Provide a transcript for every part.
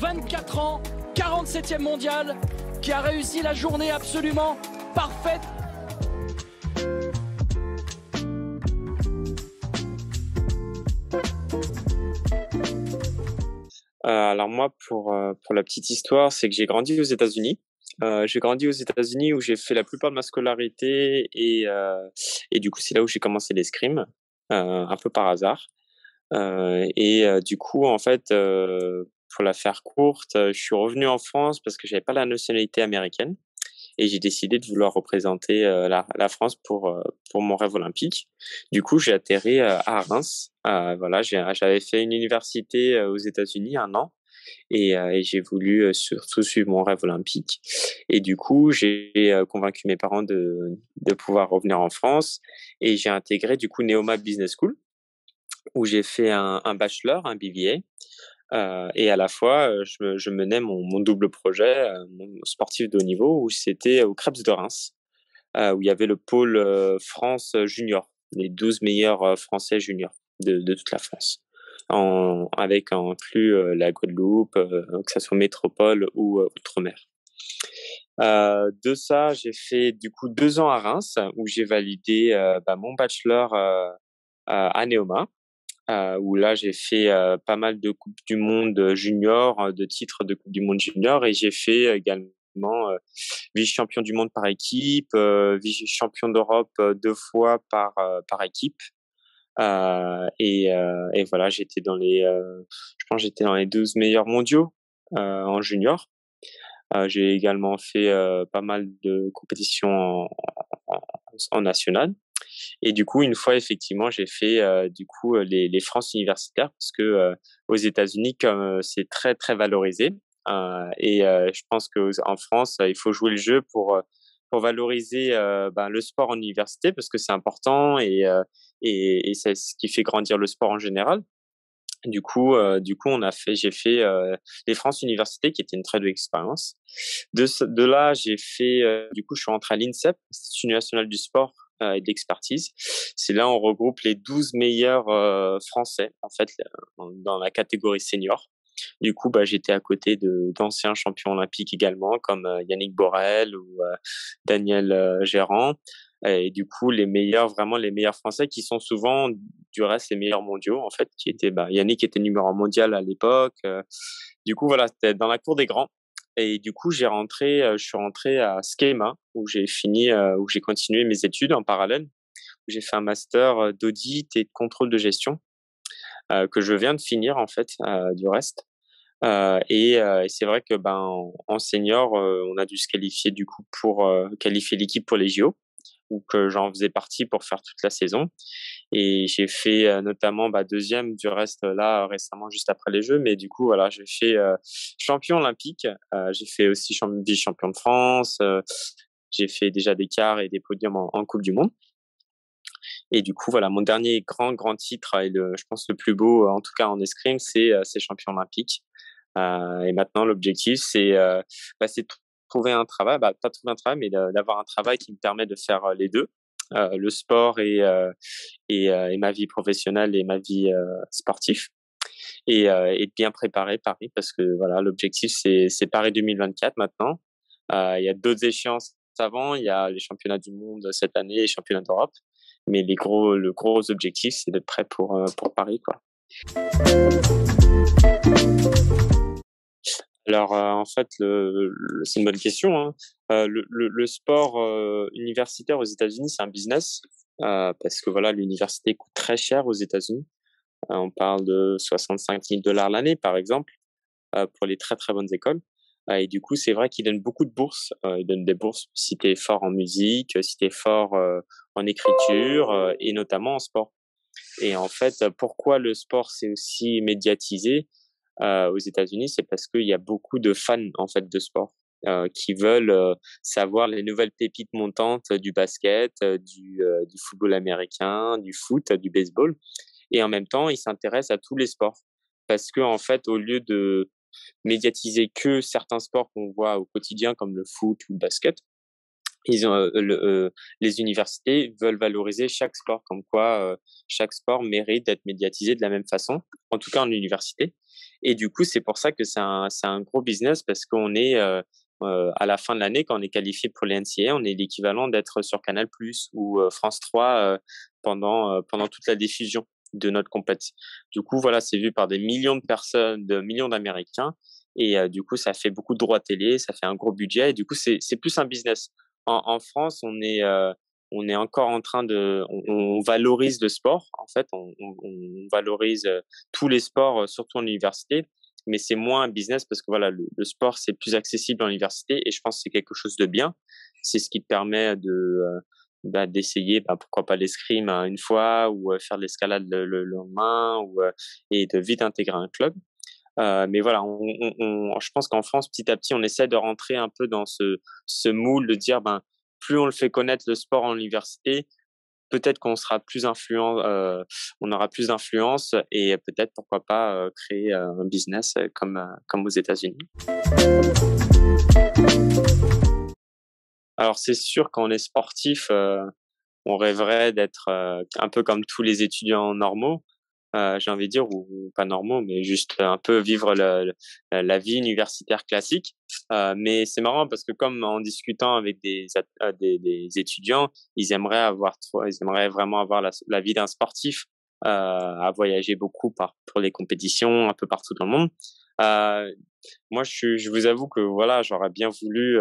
24 ans, 47e mondial, qui a réussi la journée absolument parfaite. Alors moi, pour la petite histoire, c'est que j'ai grandi aux États-Unis. J'ai grandi aux États-Unis où j'ai fait la plupart de ma scolarité et du coup, c'est là où j'ai commencé l'escrime, un peu par hasard. Du coup, en fait, pour la faire courte, je suis revenu en France parce que j'avais pas la nationalité américaine et j'ai décidé de vouloir représenter la France pour mon rêve olympique. Du coup, j'ai atterri à Reims. Voilà, j'avais fait une université aux États-Unis 1 an et j'ai voulu surtout suivre mon rêve olympique. Et du coup, j'ai convaincu mes parents de pouvoir revenir en France et j'ai intégré du coup Neoma Business School où j'ai fait un bachelor, un BBA. Et à la fois, je menais mon double projet, mon sportif de haut niveau, où c'était au Krebs de Reims, où il y avait le pôle France junior, les 12 meilleurs Français juniors de toute la France, avec inclus la Guadeloupe, que ça soit métropole ou outre-mer. De ça, j'ai fait du coup 2 ans à Reims, où j'ai validé mon bachelor à Neoma. Où là j'ai fait pas mal de coupes du monde junior, de titres de coupe du monde junior et j'ai fait également vice-champion du monde par équipe, vice-champion d'Europe 2 fois par équipe. Et voilà, je pense que j'étais dans les 12 meilleurs mondiaux en junior. J'ai également fait pas mal de compétitions en, en national. Et du coup, une fois, effectivement, j'ai fait les France universitaires parce que aux États-Unis, comme c'est très très valorisé, je pense que en France, il faut jouer le jeu pour valoriser le sport en université parce que c'est important et c'est ce qui fait grandir le sport en général. Du coup, j'ai fait les France Universités, qui était une très belle expérience. De là, je suis rentré à l'INSEP, Institut national du sport et de l'expertise. C'est là où on regroupe les 12 meilleurs Français, en fait, dans la catégorie senior. Du coup, j'étais à côté d'anciens champions olympiques également, comme Yannick Borel ou Daniel Gérand. Et du coup, vraiment les meilleurs Français qui sont souvent, du reste, les meilleurs mondiaux, en fait, qui étaient, Yannick était numéro 1 mondial à l'époque. Du coup, voilà, c'était dans la cour des grands. Et du coup, je suis rentré à Schema, où j'ai continué mes études en parallèle, où j'ai fait un master d'audit et de contrôle de gestion, que je viens de finir, en fait, du reste. Et c'est vrai que, en senior, on a dû se qualifier, du coup, pour qualifier l'équipe pour les JO, où que j'en faisais partie pour faire toute la saison. Et j'ai fait notamment deuxième du reste là récemment juste après les Jeux. Mais du coup voilà, j'ai fait champion olympique. J'ai fait aussi vice-champion de France. J'ai fait déjà des quarts et des podiums en Coupe du Monde. Et du coup voilà, mon dernier grand titre et je pense le plus beau en tout cas en escrime, c'est champion olympique. Et maintenant l'objectif c'est de trouver un travail, pas trouver un travail, mais d'avoir un travail qui me permet de faire les deux, le sport et ma vie professionnelle et ma vie sportive et de bien préparer Paris parce que voilà, l'objectif c'est Paris 2024 maintenant. Il y a d'autres échéances avant, il y a les championnats du monde cette année, les championnats d'Europe, mais le gros objectif c'est d'être prêt pour Paris, quoi. Alors en fait, c'est une bonne question, hein. Le sport universitaire aux États-Unis, c'est un business parce que voilà, l'université coûte très cher aux États-Unis. On parle de 65 000 dollars l'année, par exemple, pour les très très bonnes écoles. Et du coup, c'est vrai qu'ils donnent beaucoup de bourses. Ils donnent des bourses si tu es fort en musique, si tu es fort en écriture et notamment en sport. Et en fait, pourquoi le sport c'est aussi médiatisé aux États-Unis, c'est parce qu'il y a beaucoup de fans en fait de sport qui veulent savoir les nouvelles pépites montantes du basket, du football américain, du foot, du baseball. Et en même temps, ils s'intéressent à tous les sports parce que en fait, au lieu de médiatiser que certains sports qu'on voit au quotidien comme le foot ou le basket, les universités veulent valoriser chaque sport, comme quoi chaque sport mérite d'être médiatisé de la même façon, en tout cas en université. Et du coup, c'est pour ça que c'est un gros business parce qu'on est à la fin de l'année, quand on est qualifié pour les NCAA, on est l'équivalent d'être sur Canal+ ou France 3 pendant toute la diffusion de notre compétition. Du coup, voilà, c'est vu par des millions de personnes, de millions d'Américains. Et du coup, ça fait beaucoup de droits télé, ça fait un gros budget. Et du coup, c'est plus un business. En France, on est encore en train on valorise le sport. En fait, on valorise tous les sports, surtout en université, mais c'est moins un business parce que voilà, le sport c'est plus accessible en université et je pense que c'est quelque chose de bien. C'est ce qui te permet d'essayer, pourquoi pas l'escrime une fois ou faire de l'escalade le lendemain et de vite intégrer un club. Mais voilà, je pense qu'en France, petit à petit, on essaie de rentrer un peu dans ce moule de dire, plus on le fait connaître le sport en université, peut-être qu'on sera plus influent, on aura plus d'influence et peut-être pourquoi pas créer un business comme aux États-Unis. Alors c'est sûr quand on est sportif, on rêverait d'être un peu comme tous les étudiants normaux. J'ai envie de dire ou pas normaux, mais juste un peu vivre la vie universitaire classique. Mais c'est marrant parce que comme en discutant avec des étudiants, ils aimeraient vraiment avoir la vie d'un sportif, à voyager beaucoup pour les compétitions un peu partout dans le monde. Euh, Moi, je vous avoue que voilà, j'aurais bien voulu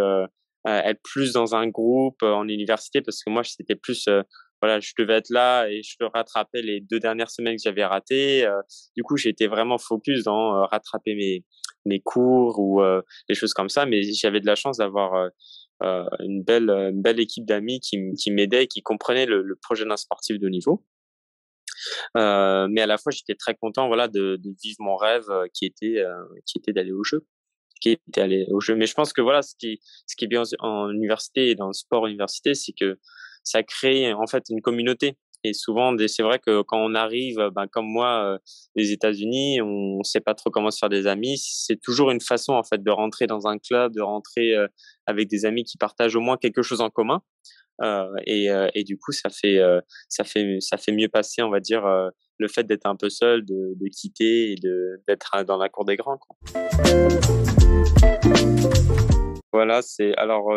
être plus dans un groupe en université parce que moi, c'était plus voilà, je devais être là et je devais rattraper les 2 dernières semaines que j'avais ratées. Du coup, j'étais vraiment focus dans rattraper mes cours ou des choses comme ça. Mais j'avais de la chance d'avoir une belle équipe d'amis qui m'aidaient et qui comprenaient le projet d'un sportif de haut niveau. Mais à la fois, j'étais très content, voilà, de vivre mon rêve qui était d'aller au jeu, qui était aller au jeu. Mais je pense que voilà, ce qui est bien en université et dans le sport université, c'est que ça crée en fait une communauté. Et souvent, c'est vrai que quand on arrive, comme moi, des États-Unis, on sait pas trop comment se faire des amis. C'est toujours une façon en fait de rentrer dans un club, de rentrer avec des amis qui partagent au moins quelque chose en commun. Et du coup, ça fait mieux passer, on va dire, le fait d'être un peu seul, de quitter et d'être dans la cour des grands, quoi. Voilà, c'est alors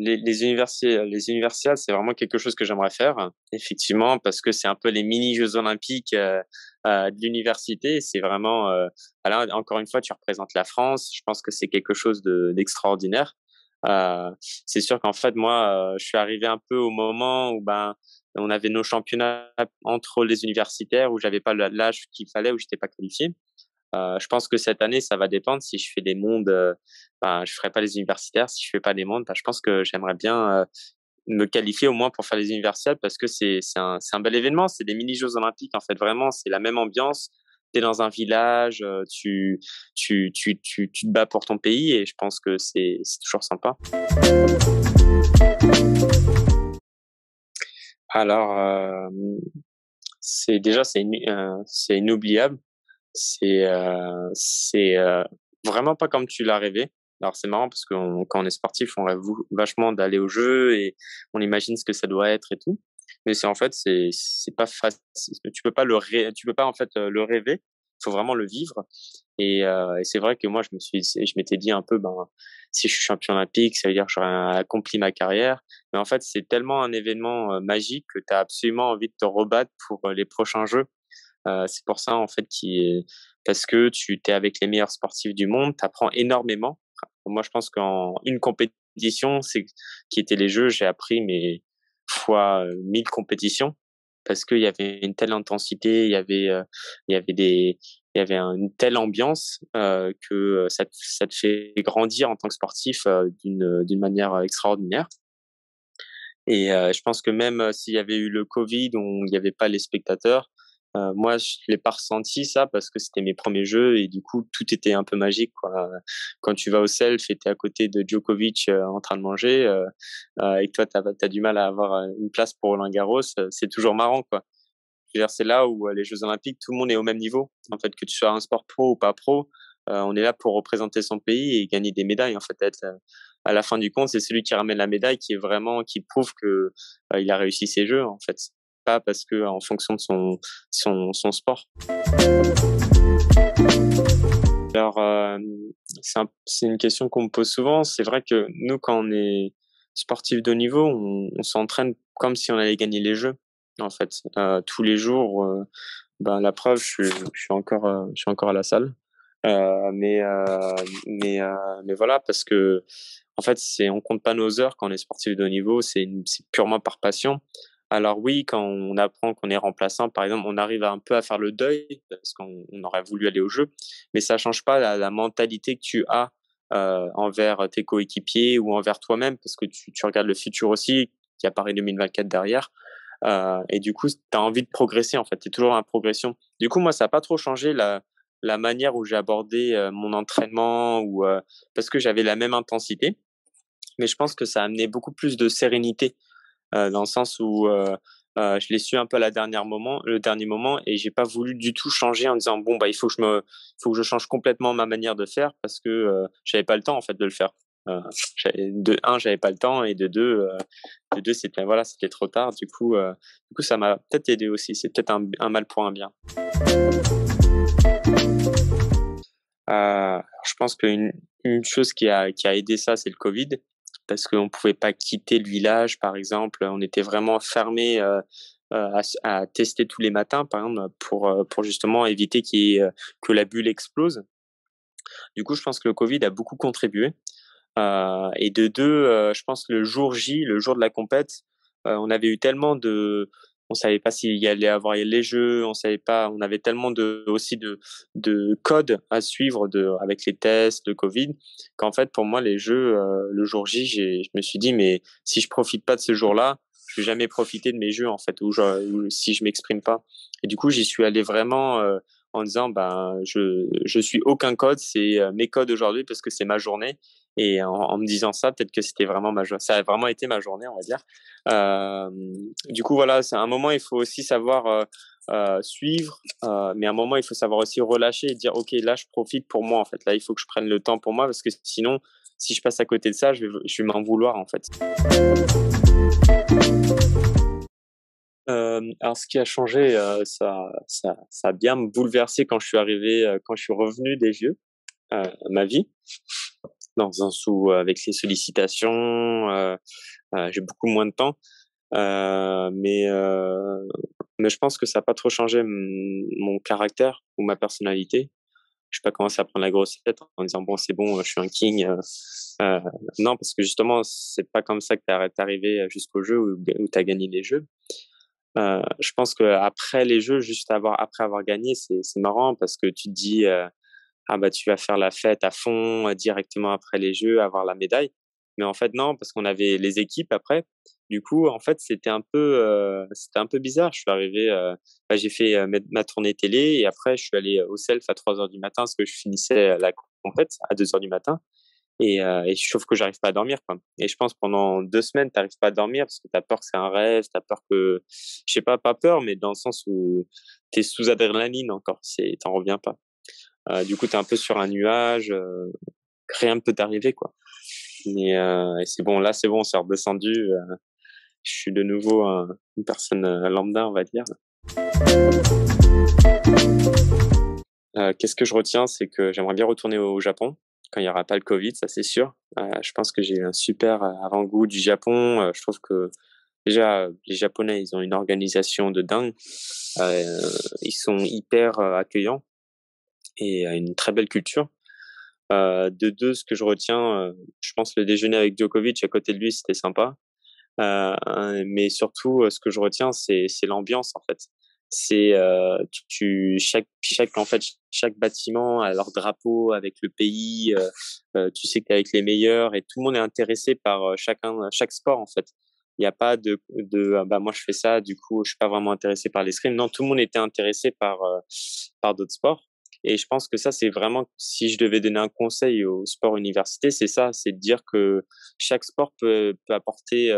les universiades, c'est vraiment quelque chose que j'aimerais faire, effectivement, parce que c'est un peu les mini Jeux olympiques de l'université. C'est vraiment, voilà, encore une fois, tu représentes la France. Je pense que c'est quelque chose d'extraordinaire. C'est sûr qu'en fait, moi, je suis arrivé un peu au moment où on avait nos championnats entre les universitaires où j'avais pas l'âge qu'il fallait, où j'étais pas qualifié. Je pense que cette année, ça va dépendre. Si je fais des mondes, je ferai pas les universitaires. Si je fais pas des mondes, je pense que j'aimerais bien me qualifier au moins pour faire les universiades parce que c'est un bel événement. C'est des mini Jeux olympiques en fait. Vraiment, c'est la même ambiance. T'es dans un village, tu te bats pour ton pays et je pense que c'est toujours sympa. Alors, c'est inoubliable. C'est vraiment pas comme tu l'as rêvé. Alors c'est marrant parce que quand on est sportif, on rêve vachement d'aller au jeu et on imagine ce que ça doit être et tout. Mais c'est en fait c'est pas facile. Tu peux pas en fait le rêver. Il faut vraiment le vivre. Et c'est vrai que moi je m'étais dit un peu si je suis champion olympique, ça veut dire que j'aurais accompli ma carrière. Mais en fait c'est tellement un événement magique que tu as absolument envie de te rebattre pour les prochains jeux. C'est pour ça en fait parce que tu t'es avec les meilleurs sportifs du monde, tu apprends énormément. Moi, je pense qu'en une compétition, qui était les Jeux, j'ai appris mais fois 1000 compétitions parce qu'il y avait une telle intensité, il y avait une telle ambiance que ça te fait grandir en tant que sportif d'une manière extraordinaire. Et je pense que même s'il y avait eu le Covid, où il n'y avait pas les spectateurs, moi, je l'ai pas ressenti ça parce que c'était mes premiers jeux et du coup, tout était un peu magique, quoi. Quand tu vas au Self et tu es à côté de Djokovic en train de manger et que toi, tu as du mal à avoir une place pour Roland-Garros, c'est toujours marrant, quoi. Je veux dire, c'est là où les Jeux olympiques, tout le monde est au même niveau. En fait, que tu sois un sport pro ou pas pro, on est là pour représenter son pays et gagner des médailles, en fait. À la fin du compte, c'est celui qui ramène la médaille qui prouve que il a réussi ses jeux, en fait. Pas parce que en fonction de son sport. Alors, c'est une question qu'on me pose souvent. C'est vrai que nous, quand on est sportif de haut niveau, on s'entraîne comme si on allait gagner les jeux, en fait. Tous les jours, ben, la preuve, je suis encore à la salle. Euh, mais, euh, mais voilà, parce que en fait, on compte pas nos heures quand on est sportif de haut niveau. C'est purement par passion. Alors oui, quand on apprend qu'on est remplaçant, par exemple, on arrive un peu à faire le deuil parce qu'on aurait voulu aller au jeu, mais ça change pas la mentalité que tu as envers tes coéquipiers ou envers toi-même, parce que tu regardes le futur aussi, qui a Paris 2024 derrière, et du coup, tu as envie de progresser en fait. Tu es toujours en progression. Du coup, moi, ça a pas trop changé la manière où j'ai abordé mon entraînement ou parce que j'avais la même intensité, mais je pense que ça a amené beaucoup plus de sérénité dans le sens où je l'ai su un peu à le dernier moment, et j'ai pas voulu du tout changer en disant bon bah faut que je change complètement ma manière de faire parce que j'avais pas le temps en fait de le faire. De un, j'avais pas le temps, et de deux c'était trop tard. Du coup ça m'a peut-être aidé aussi. C'est peut-être un mal pour un bien. Je pense une chose qui a aidé ça, c'est le Covid, parce qu'on pouvait pas quitter le village, par exemple. On était vraiment fermé à tester tous les matins, par exemple, pour justement éviter que la bulle explose. Du coup, je pense que le Covid a beaucoup contribué. Et de deux, je pense que le jour J, le jour de la compète, on avait eu on savait pas s'il y allait avoir les jeux, on avait tellement de codes à suivre avec les tests de Covid, qu'en fait, pour moi, les jeux, le jour J, je me suis dit, mais si je profite pas de ce jour-là, je vais jamais profiter de mes jeux, en fait, ou si je m'exprime pas. Et du coup, j'y suis allé vraiment, en disant, ben, je suis aucun code, c'est mes codes aujourd'hui parce que c'est ma journée. Et en me disant ça, peut-être que c'était vraiment ça a vraiment été ma journée, on va dire. Euh, du coup, voilà, c'est un moment, il faut aussi savoir suivre, mais à un moment, il faut savoir aussi relâcher et dire, OK, là, je profite pour moi, en fait. Là, il faut que je prenne le temps pour moi parce que sinon, si je passe à côté de ça, je vais m'en vouloir, en fait. Alors, ce qui a changé, ça a bien me bouleversé quand quand je suis revenu des Jeux, ma vie, dans le sens où, avec les sollicitations, j'ai beaucoup moins de temps. Euh, mais, euh, mais je pense que ça n'a pas trop changé mon caractère ou ma personnalité. Je n'ai pas commencé à prendre la grosse tête en disant bon, c'est bon, je suis un king. Euh, non, parce que justement, c'est pas comme ça que t'es arrivé jusqu'au jeu où tu as gagné les jeux. Je pense que après les jeux, après avoir gagné, c'est marrant parce que tu te dis ah bah tu vas faire la fête à fond directement après les jeux, avoir la médaille. Mais en fait non, parce qu'on avait les équipes après. Du coup, en fait, c'était un peu bizarre. Je suis arrivé, j'ai fait ma tournée télé, et après je suis allé au self à 3 heures du matin parce que je finissais la compète à 2 heures du matin. Et sauf que j'arrive pas à dormir, quoi. Et je pense pendant 2 semaines, t'arrives pas à dormir parce que t'as peur que c'est un rêve, t'as peur je sais pas peur, mais dans le sens où t'es sous adrénaline encore, t'en reviens pas. Du coup, t'es un peu sur un nuage, rien ne peut t'arriver, quoi. Et c'est bon, là, c'est bon, on s'est redescendu. Je suis de nouveau une personne lambda, on va dire. Qu'est-ce que je retiens, c'est que j'aimerais bien retourner au Japon quand il y aura pas le Covid, ça c'est sûr. Je pense que j'ai eu un super avant-goût du Japon. Je trouve que déjà les Japonais, ils ont une organisation de dingue. Euh, Ils sont hyper accueillants et une très belle culture. De deux, ce que je retiens, je pense le déjeuner avec Djokovic à côté de lui, c'était sympa. Mais surtout, ce que je retiens, c'est l'ambiance en fait. C'est chaque bâtiment a leur drapeau avec le pays. Tu sais que t'es avec les meilleurs et tout le monde est intéressé par chaque sport en fait. Il n'y a pas de ah bah moi je fais ça, du coup je suis pas vraiment intéressé par l'escrime. Non, tout le monde était intéressé par d'autres sports. Et je pense que ça c'est vraiment, si je devais donner un conseil au sport université, c'est ça, c'est de dire que chaque sport peut apporter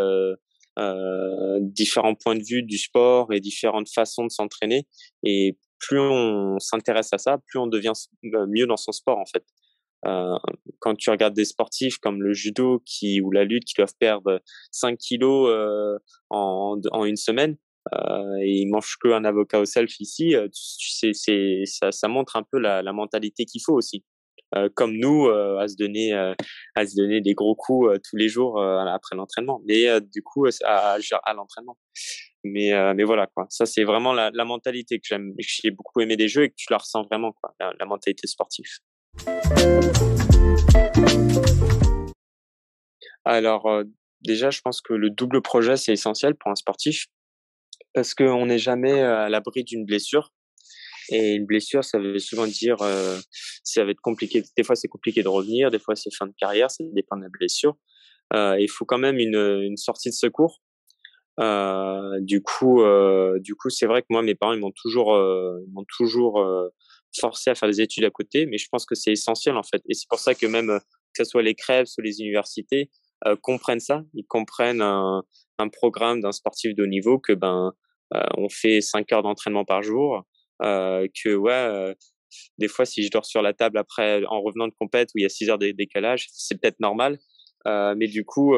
différents points de vue du sport et différentes façons de s'entraîner. Et plus on s'intéresse à ça, plus on devient mieux dans son sport, en fait. Quand tu regardes des sportifs comme le judo ou la lutte qui doivent perdre 5 kilos en une semaine, et ils mangent qu'un avocat au self ici, ça montre un peu la mentalité qu'il faut aussi. Comme nous, à se donner des gros coups tous les jours après l'entraînement. Mais du coup, à l'entraînement. Mais voilà quoi. Ça c'est vraiment la mentalité que j'aime. J'ai beaucoup aimé des jeux et que tu la ressens vraiment quoi. La mentalité sportive. Alors déjà, je pense que le double projet c'est essentiel pour un sportif parce qu'on n'est jamais à l'abri d'une blessure. Et une blessure, ça veut souvent dire, ça va être compliqué. Des fois, c'est compliqué de revenir, des fois, c'est fin de carrière, ça dépend de la blessure. Il faut quand même une sortie de secours. Du coup, c'est vrai que moi, mes parents, ils m'ont toujours forcé à faire des études à côté, mais je pense que c'est essentiel en fait. Et c'est pour ça que même que ce soit les crèves ou les universités comprennent ça. Ils comprennent un programme d'un sportif de haut niveau que on fait 5 heures d'entraînement par jour. Que ouais, des fois, si je dors sur la table après en revenant de compète où il y a 6 heures de décalage, c'est peut-être normal. Mais du coup,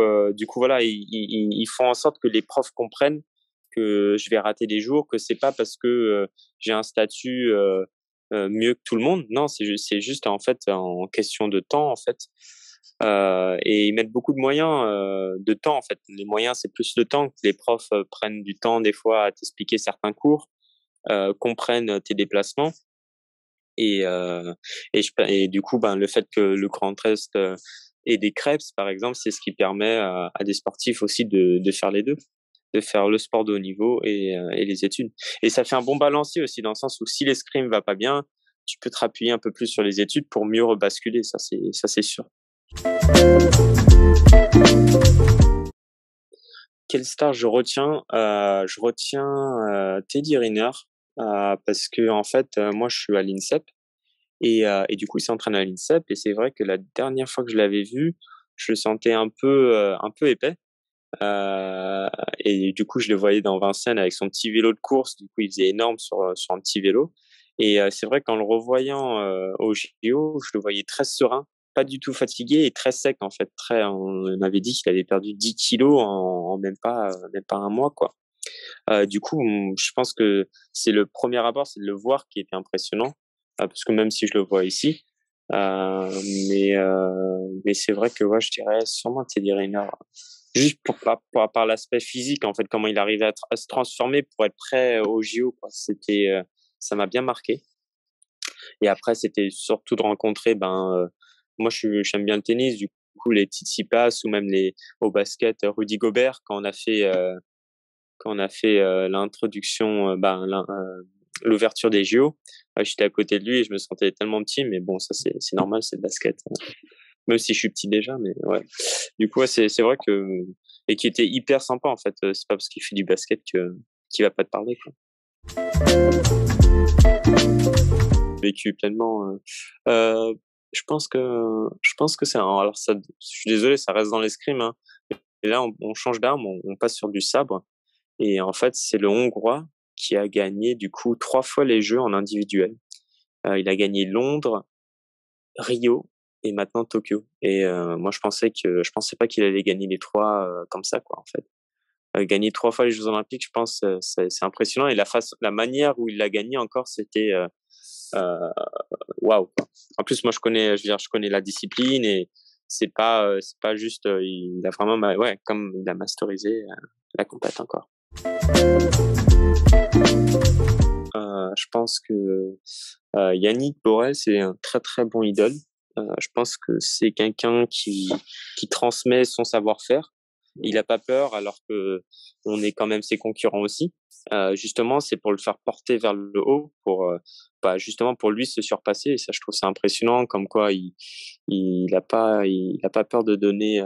voilà, ils font en sorte que les profs comprennent que je vais rater des jours, que c'est pas parce que j'ai un statut mieux que tout le monde. Non, c'est juste en fait en question de temps en fait. Et ils mettent beaucoup de moyens de temps en fait. Les moyens, c'est plus le temps que les profs prennent du temps des fois à t'expliquer certains cours, comprennent tes déplacements. Et du coup, le fait que le Grand Est ait des crêpes, par exemple, c'est ce qui permet à des sportifs aussi de faire les deux, de faire le sport de haut niveau et les études. Et ça fait un bon balancier aussi dans le sens où si l'escrime va pas bien, tu peux te rappuyer un peu plus sur les études pour mieux rebasculer. Ça c'est sûr. Quelle star je retiens? Je retiens Teddy Riner parce que en fait, moi, je suis à l'INSEP. Et du coup, il s'entraîne à l'INSEP et c'est vrai que la dernière fois que je l'avais vu, je le sentais un peu épais. Heu et du coup, je le voyais dans Vincennes avec son petit vélo de course. Du coup, il faisait énorme sur un petit vélo et c'est vrai qu'en le revoyant aux JO, je le voyais très serein, pas du tout fatigué et très sec en fait, on m'avait dit qu'il avait perdu 10 kilos en même pas un mois, quoi. Du coup, je pense que c'est le premier abord, c'est de le voir qui était impressionnant, parce que même si je le vois ici, heu, mais c'est vrai que ouais, je dirais sûrement Teddy Riner. Juste par l'aspect physique, en fait, comment il arrivait à se transformer pour être prêt aux JO, quoi. Ça m'a bien marqué et après, c'était surtout de rencontrer, moi, j'aime bien le tennis, du coup, les Tsitsipas ou même au basket, Rudy Gobert, quand on a fait l'introduction, l'ouverture des JO, j'étais à côté de lui et je me sentais tellement petit, mais bon, ça c'est normal, c'est le basket. Même si je suis petit déjà, mais ouais. Du coup, ouais, c'est vrai que et qui était hyper sympa en fait. C'est pas parce qu'il fait du basket que qu'il va pas te parler quoi. Vécu pleinement. Heu, je pense que c'est un alors ça je suis désolé, ça reste dans l'escrime, hein, et là on change d'arme, on passe sur du sabre. Et en fait, c'est le Hongrois qui a gagné du coup 3 fois les Jeux en individuel. Il a gagné Londres, Rio et maintenant Tokyo. Et moi je pensais pas qu'il allait gagner les 3 comme ça quoi, en fait. Gagner 3 fois les Jeux olympiques, je pense, c'est impressionnant et la manière où il l'a gagné encore, c'était, heu, waouh, quoi. En plus, moi je connais la discipline et c'est pas juste, il a vraiment ouais, comme il a masterisé, la compète encore. Je pense que Yannick Borel, c'est un très, très bon idole. Je pense que c'est quelqu'un qui transmet son savoir-faire. Il a pas peur alors que on est quand même ses concurrents aussi. Justement, c'est pour le faire porter vers le haut, justement pour lui se surpasser et ça, je trouve ça impressionnant comme quoi il a pas peur de donner,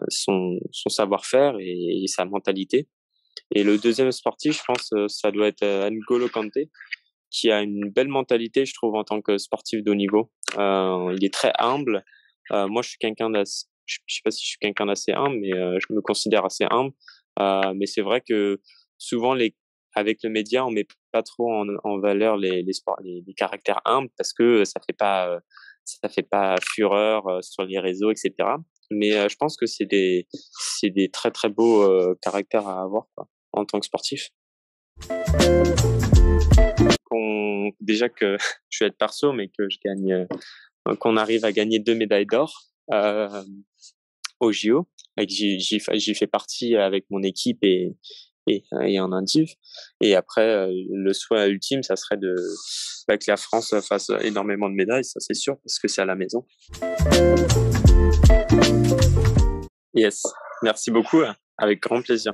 son savoir-faire et sa mentalité. Et le deuxième sportif, je pense, ça doit être, N'Golo Kanté, qui a une belle mentalité, je trouve, en tant que sportif de haut niveau. Il est très humble. Moi, je sais pas si je suis quelqu'un d'assez humble, mais je me considère assez humble. Mais c'est vrai que souvent avec le média, on met pas trop en valeur les caractères humbles parce que ça fait pas fureur sur les réseaux, etc. Mais je pense que c'est des très très beaux caractères à avoir, quoi, en tant que sportif. Déjà que je vais être perso, mais que je gagne, qu'on arrive à gagner 2 médailles d'or au JO, et que j'y fais partie avec mon équipe et en indiv. Et après, le souhait ultime, ça serait que la France fasse énormément de médailles, ça c'est sûr, parce que c'est à la maison. Yes, merci beaucoup, avec grand plaisir.